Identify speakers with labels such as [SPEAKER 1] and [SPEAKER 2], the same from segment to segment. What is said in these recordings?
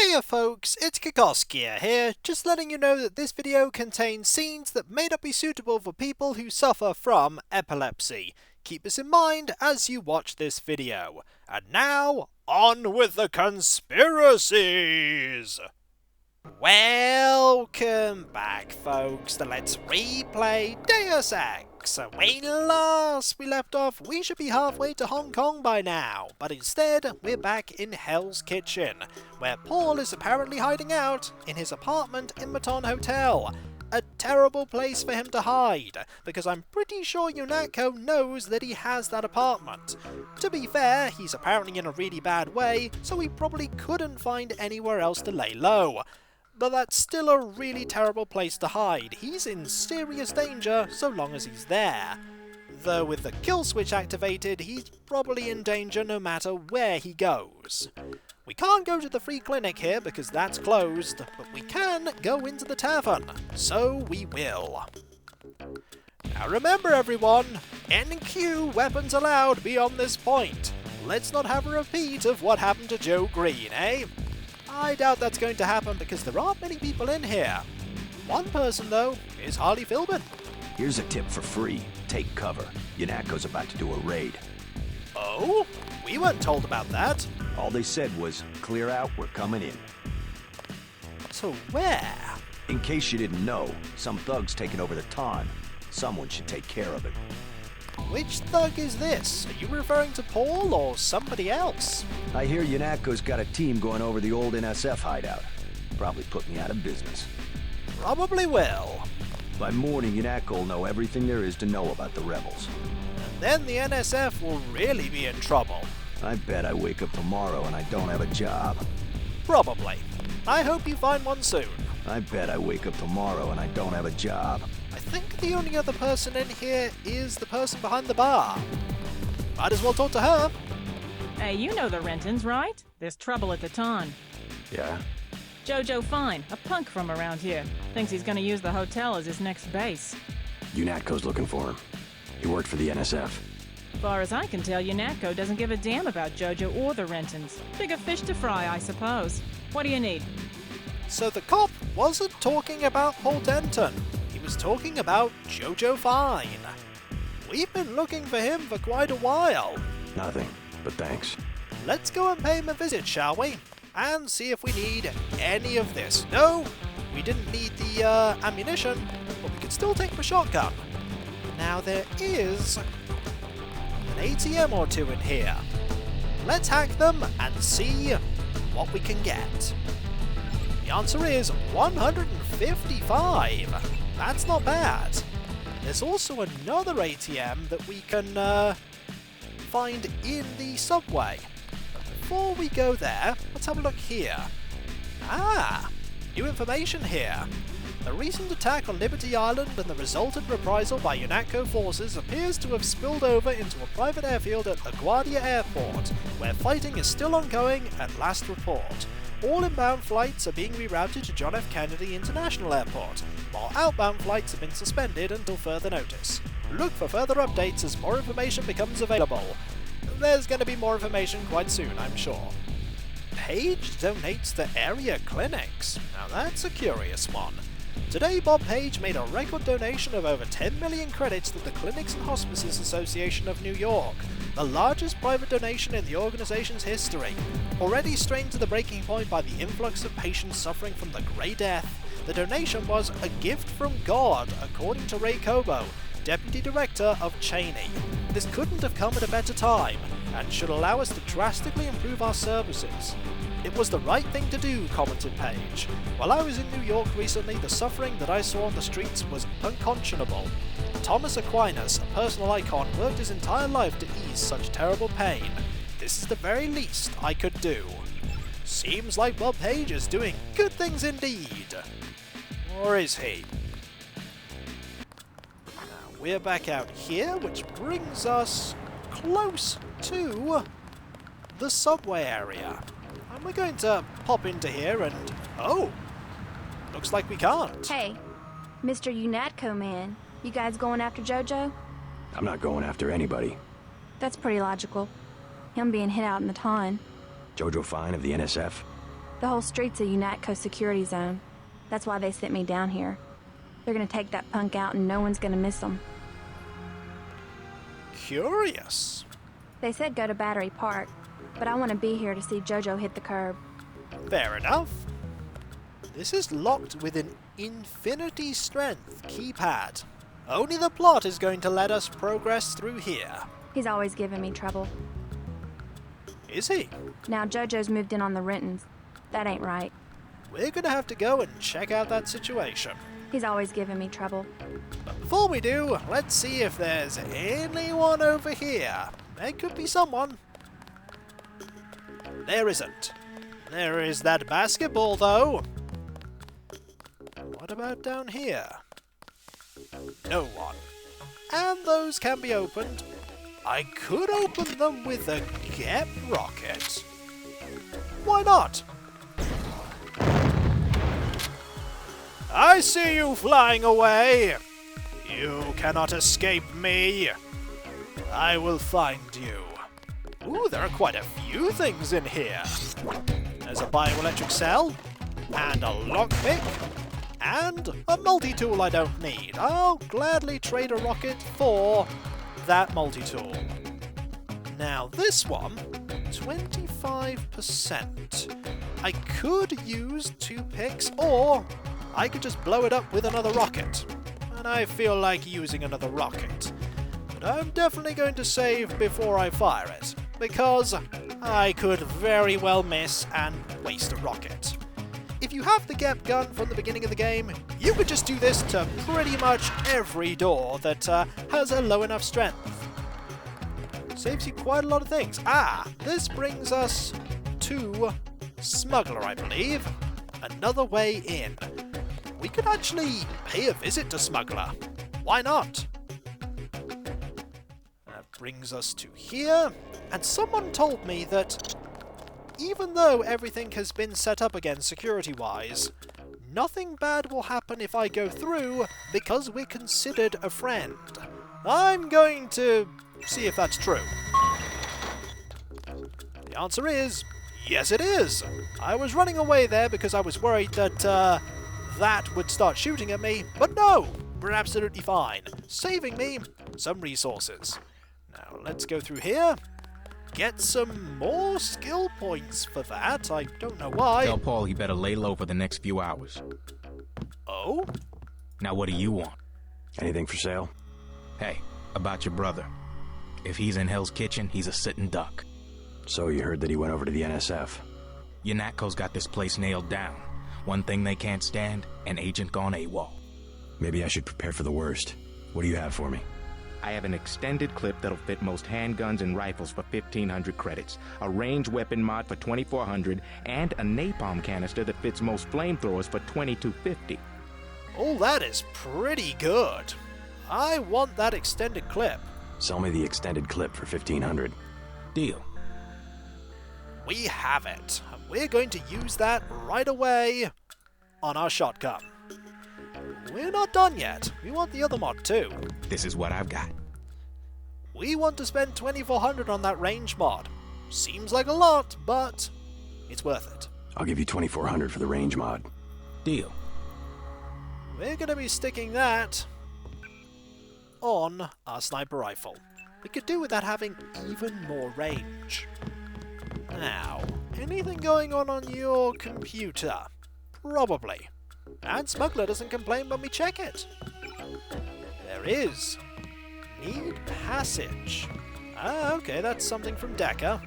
[SPEAKER 1] Hiya folks, it's Kikoskia here, just letting you know that this video contains scenes that may not be suitable for people who suffer from epilepsy. Keep this in mind as you watch this video. And now, on with the conspiracies! Welcome back folks, let's replay Deus Ex. When last we left off, we should be halfway to Hong Kong by now, but instead we're back in Hell's Kitchen, where Paul is apparently hiding out in his apartment in Maton Hotel. A terrible place for him to hide, because I'm pretty sure Yunako knows that he has that apartment. To be fair, he's apparently in a really bad way, so he probably couldn't find anywhere else to lay low. But that's still a really terrible place to hide. He's in serious danger so long as he's there. Though with the kill switch activated, he's probably in danger no matter where he goes. We can't go to the free clinic here because that's closed, but we can go into the tavern, so we will. Now remember everyone, NQ weapons allowed beyond this point. Let's not have a repeat of what happened to Joe Green, eh? I doubt that's going to happen because there aren't many people in here. One person, though, is Harley Philbin.
[SPEAKER 2] Here's a tip for free. Take cover. Yunako's about to do a raid.
[SPEAKER 1] Oh? We weren't told about that.
[SPEAKER 2] All they said was, clear out, we're coming in.
[SPEAKER 1] To where?
[SPEAKER 2] In case you didn't know, some thug's taking over the Ton. Someone should take care of it.
[SPEAKER 1] Which thug is this? Are you referring to Paul or somebody else?
[SPEAKER 2] I hear Yunako's got a team going over the old NSF hideout. Probably put me out of business.
[SPEAKER 1] Probably will.
[SPEAKER 2] By morning, Yunako will know everything there is to know about the rebels.
[SPEAKER 1] And then the NSF will really be in trouble.
[SPEAKER 2] I bet I wake up tomorrow and I don't have a job.
[SPEAKER 1] Probably. I hope you find one soon.
[SPEAKER 2] I bet I wake up tomorrow and I don't have a job.
[SPEAKER 1] I think the only other person in here is the person behind the bar. Might as well talk to her.
[SPEAKER 3] Hey, you know the Rentons, right? There's trouble at the Ton.
[SPEAKER 2] Yeah?
[SPEAKER 3] Jojo Fine, a punk from around here, thinks he's gonna use the hotel as his next base.
[SPEAKER 2] Yunako's looking for him. He worked for the NSF.
[SPEAKER 3] Far as I can tell, Yunako doesn't give a damn about Jojo or the Rentons. Bigger fish to fry, I suppose. What do you need?
[SPEAKER 1] So the cop wasn't talking about Paul Denton. He was talking about Jojo Fine. We've been looking for him for quite a while.
[SPEAKER 2] Nothing, but thanks.
[SPEAKER 1] Let's go and pay him a visit, shall we? And see if we need any of this. No, we didn't need the ammunition, but we could still take the shotgun. Now there is an ATM or two in here. Let's hack them and see what we can get. The answer is 155. That's not bad. There's also another ATM that we can find in the subway. But before we go there, let's have a look here. Ah, new information here. The recent attack on Liberty Island and the resultant reprisal by Yunako forces appears to have spilled over into a private airfield at LaGuardia Airport, where fighting is still ongoing at last report. All inbound flights are being rerouted to John F. Kennedy International Airport, while outbound flights have been suspended until further notice. Look for further updates as more information becomes available. There's going to be more information quite soon, I'm sure. Page donates to area clinics. Now that's a curious one. Today, Bob Page made a record donation of over 10 million credits to the Clinics and Hospices Association of New York, the largest private donation in the organization's history. Already strained to the breaking point by the influx of patients suffering from the Grey Death, the donation was a gift from God, according to Ray Cobo, Deputy Director of Cheney. This couldn't have come at a better time, and should allow us to drastically improve our services. It was the right thing to do, commented Page. While I was in New York recently, the suffering that I saw on the streets was unconscionable. Thomas Aquinas, a personal icon, worked his entire life to ease such terrible pain. This is the very least I could do. Seems like Bob Page is doing good things indeed. Or is he? Now we're back out here, which brings us close to the subway area. And we're going to pop into here and... oh! Looks like we can't.
[SPEAKER 4] Hey, Mr. Yunako man, you guys going after Jojo?
[SPEAKER 2] I'm not going after anybody.
[SPEAKER 4] That's pretty logical. Him being hit out in the Ton.
[SPEAKER 2] Jojo Fine of the NSF?
[SPEAKER 4] The whole street's a UNATCO security zone. That's why they sent me down here. They're gonna take that punk out and no one's gonna miss them.
[SPEAKER 1] Curious.
[SPEAKER 4] They said go to Battery Park, but I want to be here to see Jojo hit the curb.
[SPEAKER 1] Fair enough. This is locked with an infinity strength keypad. Only the plot is going to let us progress through here.
[SPEAKER 4] He's always giving me trouble.
[SPEAKER 1] Is he?
[SPEAKER 4] Now Jojo's moved in on the Rentons. That ain't right.
[SPEAKER 1] We're gonna have to go and check out that situation.
[SPEAKER 4] He's always giving me trouble.
[SPEAKER 1] But before we do, let's see if there's anyone over here. There could be someone. There isn't. There is that basketball, though. What about down here? No one. And those can be opened. I could open them with a get rocket. Why not? I see you flying away. You cannot escape me. I will find you. Ooh, there are quite a few things in here. There's a bioelectric cell, and a lockpick, and a multi-tool I don't need. I'll gladly trade a rocket for that multi-tool. Now this one, 25%. I could use 2 picks, or I could just blow it up with another rocket. And I feel like using another rocket. But I'm definitely going to save before I fire it, because I could very well miss and waste a rocket. If you have the Gep gun from the beginning of the game, you could just do this to pretty much every door that has a low enough strength. Saves you quite a lot of things. This brings us to Smuggler, I believe. Another way in. We could actually pay a visit to Smuggler. Why not? That brings us to here. And someone told me that even though everything has been set up again security-wise, nothing bad will happen if I go through because we're considered a friend. I'm going to see if that's true. The answer is, yes it is. I was running away there because I was worried that that would start shooting at me, but no, we're absolutely fine, saving me some resources. Now let's go through here. Get some more skill points for that. I don't know why.
[SPEAKER 5] Tell Paul he better lay low for the next few hours.
[SPEAKER 1] Oh?
[SPEAKER 5] Now what do you want?
[SPEAKER 2] Anything for sale?
[SPEAKER 5] Hey, about your brother. If he's in Hell's Kitchen, he's a sitting duck.
[SPEAKER 2] So you heard that he went over to the NSF?
[SPEAKER 5] UNATCO's got this place nailed down. One thing they can't stand, an agent gone AWOL.
[SPEAKER 2] Maybe I should prepare for the worst. What do you have for me?
[SPEAKER 6] I have an extended clip that'll fit most handguns and rifles for 1,500 credits, a ranged weapon mod for 2,400, and a napalm canister that fits most flamethrowers for 2,250.
[SPEAKER 1] Oh, that is pretty good. I want that extended clip.
[SPEAKER 2] Sell me the extended clip for 1,500.
[SPEAKER 5] Deal.
[SPEAKER 1] We have it. And we're going to use that right away on our shotgun. We're not done yet. We want the other mod too.
[SPEAKER 5] This is what I've got.
[SPEAKER 1] We want to spend 2,400 on that range mod. Seems like a lot, but it's worth it.
[SPEAKER 2] I'll give you 2,400 for the range mod.
[SPEAKER 5] Deal.
[SPEAKER 1] We're going to be sticking that on our sniper rifle. We could do with that having even more range. Now, anything going on your computer? Probably. And Smuggler doesn't complain when we check it. There is. Need passage. Okay, that's something from Decker.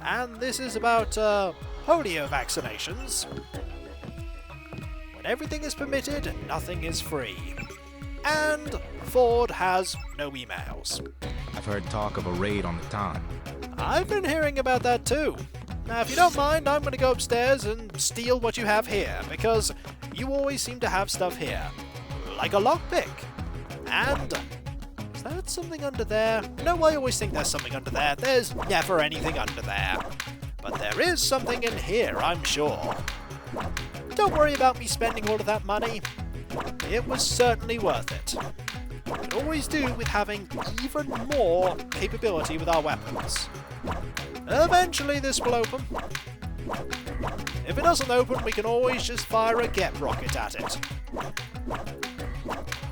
[SPEAKER 1] And this is about polio vaccinations. When everything is permitted, nothing is free. And Ford has no emails.
[SPEAKER 5] I've heard talk of a raid on the Ton.
[SPEAKER 1] I've been hearing about that too. Now, if you don't mind, I'm going to go upstairs and steal what you have here, because you always seem to have stuff here. Like a lockpick. And is that something under there? No, I always think there's something under there. There's never anything under there. But there is something in here, I'm sure. Don't worry about me spending all of that money. It was certainly worth it. We could always do with having even more capability with our weapons. Eventually this will open. If it doesn't open, we can always just fire a get rocket at it.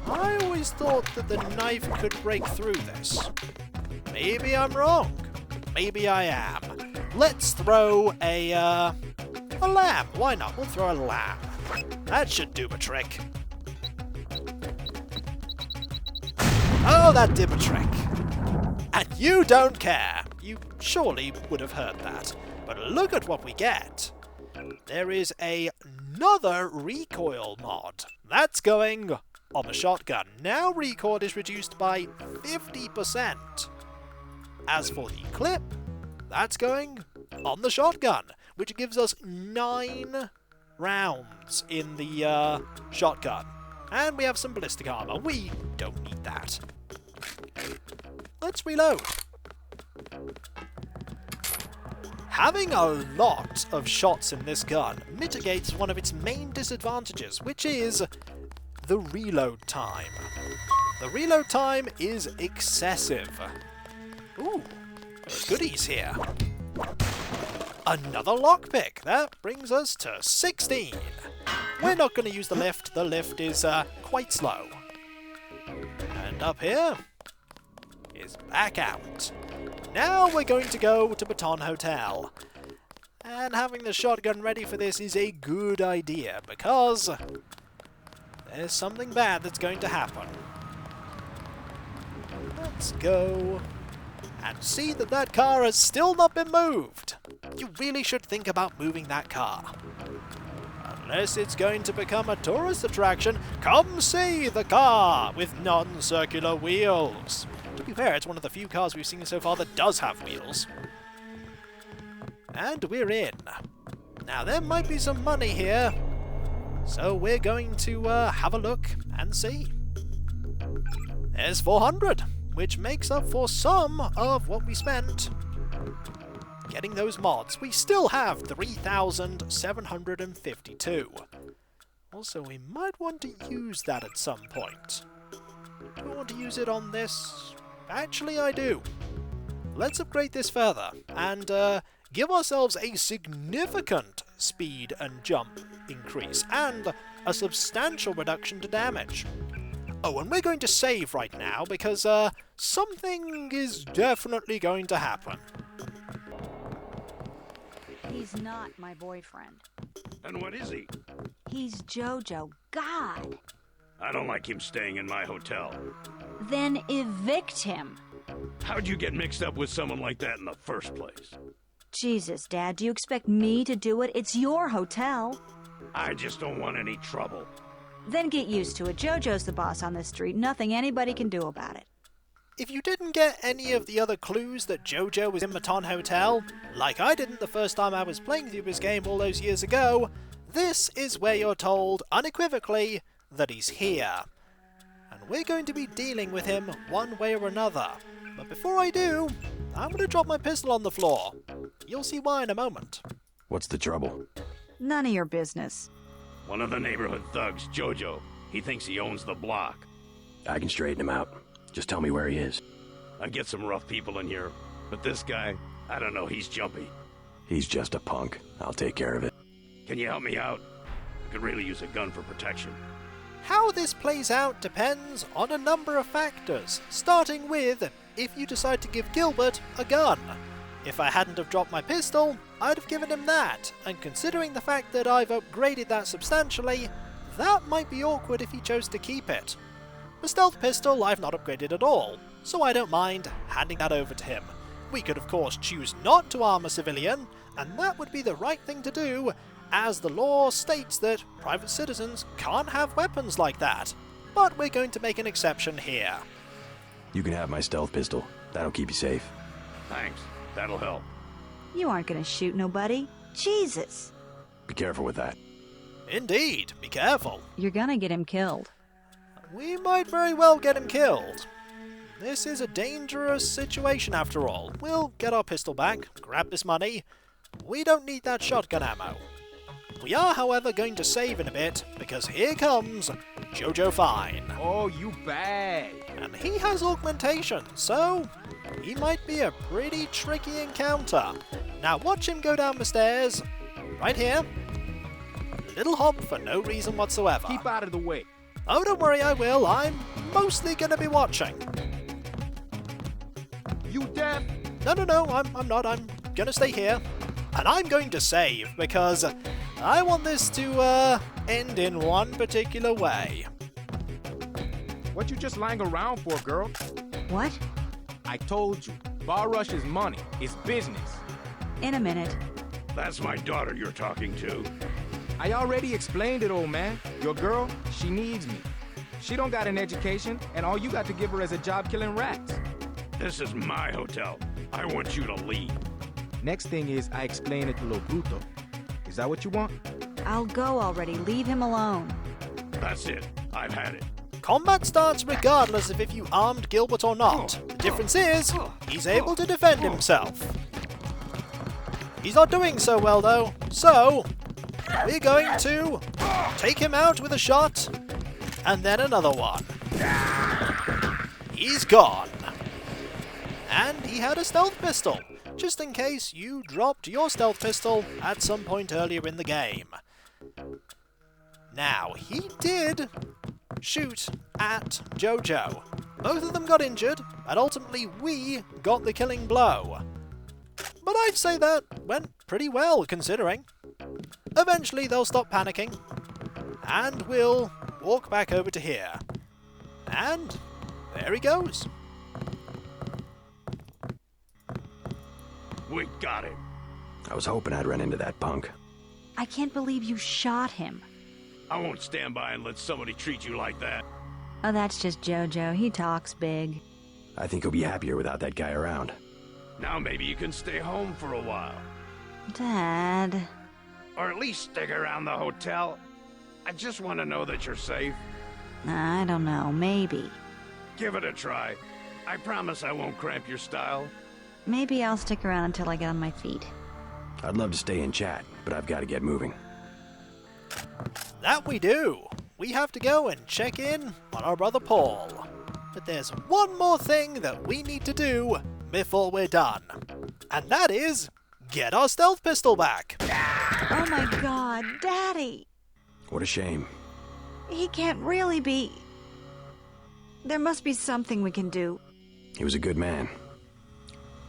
[SPEAKER 1] I always thought that the knife could break through this. Maybe I'm wrong. Maybe I am. Let's throw a lamb. Why not? We'll throw a lamb. That should do a trick. Oh, that did a trick. And you don't care. You surely would have heard that. But look at what we get. There is another recoil mod. That's going on the shotgun. Now recoil is reduced by 50%. As for the clip, that's going on the shotgun, which gives us 9 rounds in the shotgun. And we have some ballistic armor. We don't need that. Let's reload. Having a lot of shots in this gun mitigates one of its main disadvantages, which is the reload time. The reload time is excessive. Ooh, there's goodies here. Another lockpick. That brings us to 16. We're not going to use the lift. The lift is quite slow. And up here is back out. Now we're going to go to Baton Hotel. And having the shotgun ready for this is a good idea, because there's something bad that's going to happen. Let's go and see that that car has still not been moved. You really should think about moving that car. Unless it's going to become a tourist attraction, come see the car with non-circular wheels. To be fair, it's one of the few cars we've seen so far that does have wheels. And we're in. Now, there might be some money here, so we're going to have a look and see. There's 400, which makes up for some of what we spent getting those mods. We still have 3,752. Also, we might want to use that at some point. Do I want to use it on this? Actually, I do. Let's upgrade this further and give ourselves a significant speed and jump increase and a substantial reduction to damage. Oh, and we're going to save right now because something is definitely going to happen.
[SPEAKER 7] He's not my boyfriend.
[SPEAKER 8] And what is he?
[SPEAKER 7] He's Jojo. God!
[SPEAKER 8] I don't like him staying in my hotel.
[SPEAKER 7] Then evict him.
[SPEAKER 8] How'd you get mixed up with someone like that in the first place?
[SPEAKER 7] Jesus, Dad, do you expect me to do it? It's your hotel.
[SPEAKER 8] I just don't want any trouble.
[SPEAKER 7] Then get used to it. Jojo's the boss on this street. Nothing anybody can do about it.
[SPEAKER 1] If you didn't get any of the other clues that Jojo was in Baton Hotel, like I didn't the first time I was playing through this game all those years ago, this is where you're told unequivocally that he's here. And we're going to be dealing with him one way or another. But before I do, I'm going to drop my pistol on the floor. You'll see why in a moment.
[SPEAKER 2] What's the trouble?
[SPEAKER 7] None of your business.
[SPEAKER 8] One of the neighborhood thugs, Jojo. He thinks he owns the block.
[SPEAKER 2] I can straighten him out. Just tell me where he is.
[SPEAKER 8] I get some rough people in here, but this guy, I don't know, he's jumpy.
[SPEAKER 2] He's just a punk. I'll take care of it.
[SPEAKER 8] Can you help me out? I could really use a gun for protection.
[SPEAKER 1] How this plays out depends on a number of factors, starting with if you decide to give Gilbert a gun. If I hadn't have dropped my pistol, I'd have given him that, and considering the fact that I've upgraded that substantially, that might be awkward if he chose to keep it. The stealth pistol I've not upgraded at all, so I don't mind handing that over to him. We could of course choose not to arm a civilian, and that would be the right thing to do, as the law states that private citizens can't have weapons like that. But we're going to make an exception here.
[SPEAKER 2] You can have my stealth pistol. That'll keep you safe.
[SPEAKER 8] Thanks, that'll help.
[SPEAKER 7] You aren't gonna shoot nobody. Jesus!
[SPEAKER 2] Be careful with that.
[SPEAKER 1] Indeed, be careful.
[SPEAKER 7] You're gonna get him killed.
[SPEAKER 1] We might very well get him killed. This is a dangerous situation after all. We'll get our pistol back, grab this money. We don't need that shotgun ammo. We are, however, going to save in a bit, because here comes Jojo Fine.
[SPEAKER 5] Oh, you bad.
[SPEAKER 1] And he has augmentation, so he might be a pretty tricky encounter. Now watch him go down the stairs, right here. Little hop for no reason whatsoever.
[SPEAKER 6] Keep out of the way.
[SPEAKER 1] Oh, don't worry, I will. I'm mostly gonna be watching.
[SPEAKER 6] You deaf?
[SPEAKER 1] No, I'm not. I'm gonna stay here. And I'm going to save, because I want this to, end in one particular way.
[SPEAKER 6] What you just lying around for, girl?
[SPEAKER 7] What?
[SPEAKER 6] I told you. Bar rush is money. It's business.
[SPEAKER 7] In a minute.
[SPEAKER 8] That's my daughter you're talking to.
[SPEAKER 6] I already explained it, old man. Your girl, she needs me. She don't got an education, and all you got to give her is a job killing rats.
[SPEAKER 8] This is my hotel. I want you to leave.
[SPEAKER 6] Next thing is I explain it to Lo Bruto. Is that what you want?
[SPEAKER 7] I'll go already. Leave him alone.
[SPEAKER 8] That's it. I've had it.
[SPEAKER 1] Combat starts regardless of if you armed Gilbert or not. The difference is, he's able to defend himself. He's not doing so well though, so we're going to take him out with a shot, and then another one. He's gone. And he had a stealth pistol, just in case you dropped your stealth pistol at some point earlier in the game. Now, he did shoot at Jojo. Both of them got injured, and ultimately we got the killing blow. But I'd say that went pretty well, considering. Eventually they'll stop panicking, and we'll walk back over to here. And there he goes.
[SPEAKER 8] We got him.
[SPEAKER 2] I was hoping I'd run into that punk.
[SPEAKER 7] I can't believe you shot him.
[SPEAKER 8] I won't stand by and let somebody treat you like that.
[SPEAKER 7] Oh, that's just Jojo. He talks big.
[SPEAKER 2] I think he'll be happier without that guy around.
[SPEAKER 8] Now maybe you can stay home for a while.
[SPEAKER 7] Dad.
[SPEAKER 8] Or at least stick around the hotel. I just want to know that you're safe.
[SPEAKER 7] I don't know. Maybe.
[SPEAKER 8] Give it a try. I promise I won't cramp your style.
[SPEAKER 7] Maybe I'll stick around until I get on my feet.
[SPEAKER 2] I'd love to stay and chat, but I've got to get moving.
[SPEAKER 1] That we do. We have to go and check in on our brother Paul. But there's one more thing that we need to do before we're done. And that is get our stealth pistol back.
[SPEAKER 7] Oh my god, Daddy!
[SPEAKER 2] What a shame.
[SPEAKER 7] He can't really be... There must be something we can do.
[SPEAKER 2] He was a good man.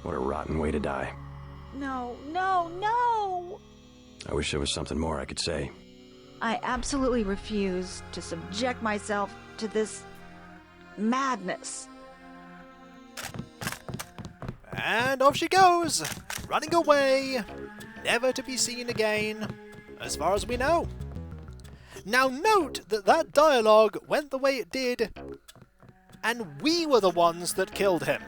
[SPEAKER 2] What a rotten way to die.
[SPEAKER 7] No, no, no!
[SPEAKER 2] I wish there was something more I could say.
[SPEAKER 7] I absolutely refuse to subject myself to this madness.
[SPEAKER 1] And off she goes, running away, never to be seen again, as far as we know. Now note that that dialogue went the way it did, and we were the ones that killed him.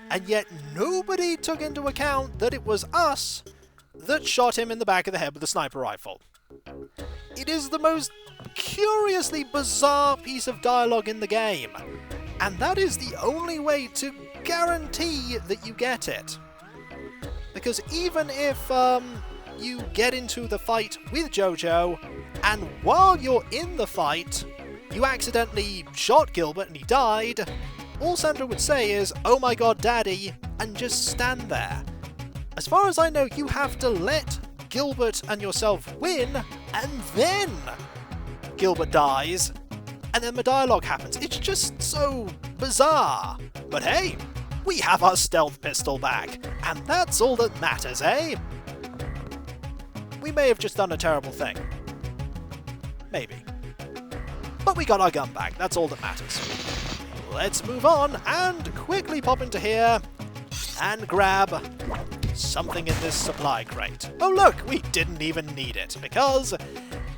[SPEAKER 1] And yet nobody took into account that it was us that shot him in the back of the head with a sniper rifle. It is the most curiously bizarre piece of dialogue in the game, and that is the only way to guarantee that you get it. Because even if you get into the fight with Jojo, and while you're in the fight, you accidentally shot Gilbert and he died, all Sandra would say is, "Oh my god, Daddy," and just stand there. As far as I know, you have to let Gilbert and yourself win, and then Gilbert dies, and then the dialogue happens. It's just so bizarre. But hey, we have our stealth pistol back, and that's all that matters, eh? We may have just done a terrible thing. Maybe. But we got our gun back, that's all that matters. Let's move on and quickly pop into here and grab something in this supply crate. Oh look, we didn't even need it because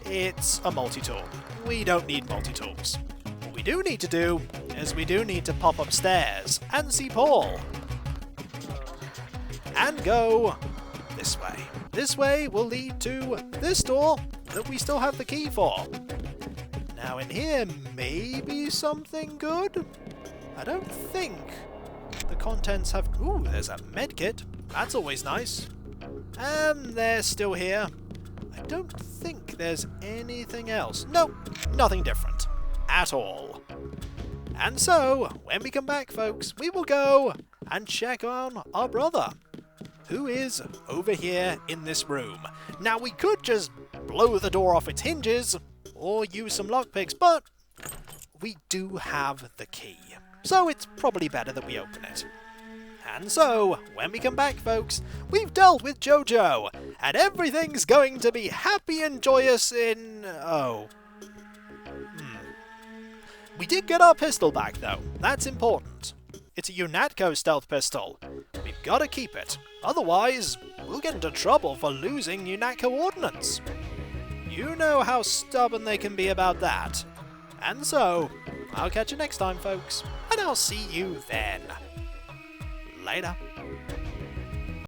[SPEAKER 1] it's a multi-tool. We don't need multi-tools. What we do need to do is we do need to pop upstairs and see Paul. And go this way. This way will lead to this door that we still have the key for. Now in here, maybe something good? I don't think the contents have... Ooh, there's a medkit. That's always nice. And they're still here. I don't think there's anything else. Nope, nothing different. At all. And so, when we come back, folks, we will go and check on our brother. who is over here in this room. Now, we could just blow the door off its hinges, or use some lockpicks, but we do have the key. So it's probably better that we open it. And so, when we come back, folks, we've dealt with Jojo, and everything's going to be happy and joyous in... We did get our pistol back, though. That's important. It's a UNATCO stealth pistol. We've got to keep it. Otherwise, we'll get into trouble for losing UNATCO ordnance. You know how stubborn they can be about that. And so, I'll catch you next time, folks, and I'll see you then. Later.